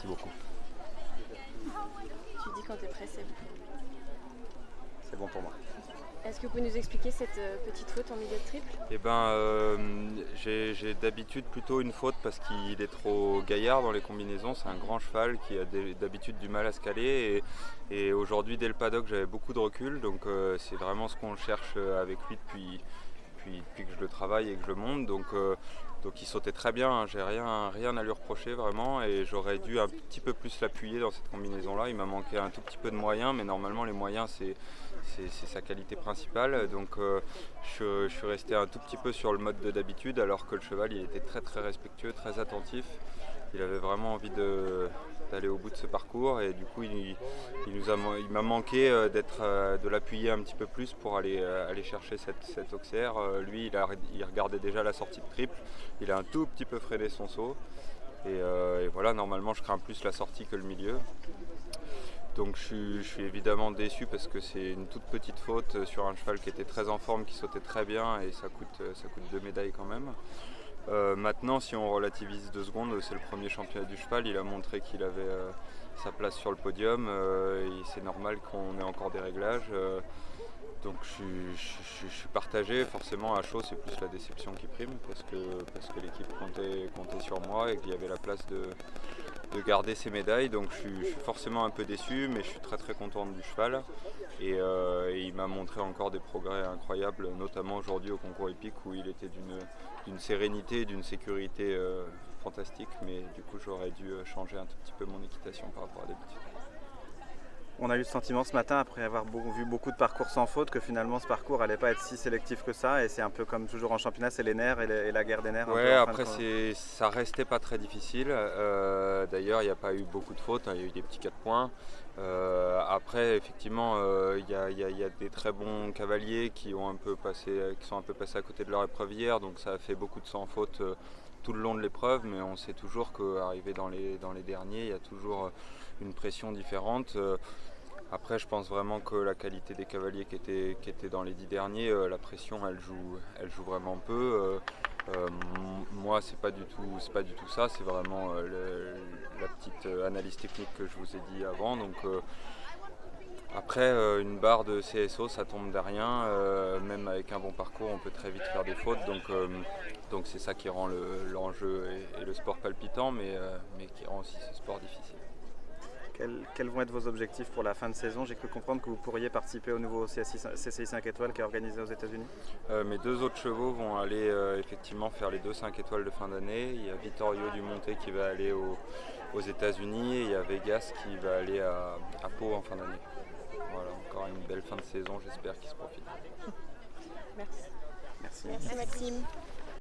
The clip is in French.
Merci beaucoup. Tu dis quand tu es pressé. C'est bon pour moi. Est-ce que vous pouvez nous expliquer cette petite faute en milieu de triple? Eh ben, j'ai d'habitude plutôt une faute parce qu'il est trop gaillard dans les combinaisons. C'est un grand cheval qui a d'habitude du mal à se caler. Et aujourd'hui, dès le paddock, j'avais beaucoup de recul. Donc c'est vraiment ce qu'on cherche avec lui depuis que je le travaille et que je le monte. Donc il sautait très bien, hein. J'ai rien à lui reprocher vraiment. Et j'aurais dû un petit peu plus l'appuyer dans cette combinaison-là. Il m'a manqué un tout petit peu de moyens, mais normalement les moyens c'est sa qualité principale. Donc je suis resté un tout petit peu sur le mode d'habitude, alors que le cheval il était très très respectueux, très attentif. Il avait vraiment envie d'aller au bout de ce parcours et du coup il m'a manqué de l'appuyer un petit peu plus pour aller chercher cette auxerre. Lui il regardait déjà la sortie de triple, il a un tout petit peu freiné son saut et voilà, normalement je crains plus la sortie que le milieu. Donc je suis évidemment déçu parce que c'est une toute petite faute sur un cheval qui était très en forme, qui sautait très bien et ça coûte 2 médailles quand même. Maintenant, si on relativise 2 secondes, c'est le premier championnat du cheval, il a montré qu'il avait sa place sur le podium et c'est normal qu'on ait encore des réglages. Donc je suis partagé, forcément à chaud c'est plus la déception qui prime parce que l'équipe comptait sur moi et qu'il y avait la place de garder ses médailles. Donc je suis forcément un peu déçu, mais je suis très très content du cheval et il m'a montré encore des progrès incroyables, notamment aujourd'hui au concours hippique où il était d'une sérénité et d'une sécurité fantastique, mais du coup j'aurais dû changer un tout petit peu mon équitation par rapport à d'habitude. On a eu le sentiment ce matin, après avoir vu beaucoup de parcours sans faute, que finalement ce parcours n'allait pas être si sélectif que ça. Et c'est un peu comme toujours en championnat, c'est les nerfs et la guerre des nerfs. Ouais, après ça restait pas très difficile. D'ailleurs, il n'y a pas eu beaucoup de fautes, hein. Il y a eu des petits 4 points. Après, effectivement, il y a des très bons cavaliers qui sont un peu passés à côté de leur épreuve hier. Donc ça a fait beaucoup de sans faute tout le long de l'épreuve. Mais on sait toujours qu'arrivé dans les derniers, il y a toujours une pression différente. Après, je pense vraiment que la qualité des cavaliers qui étaient dans les 10 derniers, la pression, elle joue vraiment peu. Moi, c'est pas du tout ça. C'est vraiment la petite analyse technique que je vous ai dit avant. Donc, après, une barre de CSO, ça tombe de rien. Même avec un bon parcours, on peut très vite faire des fautes. Donc c'est ça qui rend l'enjeu et le sport palpitant, mais qui rend aussi ce sport difficile. Quels vont être vos objectifs pour la fin de saison? J'ai cru comprendre que vous pourriez participer au nouveau CCI 5 étoiles qui est organisé aux États-Unis. Mes 2 autres chevaux vont aller effectivement faire les 2 5 étoiles de fin d'année. Il y a Vittorio Dumonte qui va aller aux États-Unis et il y a Vegas qui va aller à Pau en fin d'année. Voilà, encore une belle fin de saison, j'espère qu'il se profite. Merci. Merci. Merci Maxime.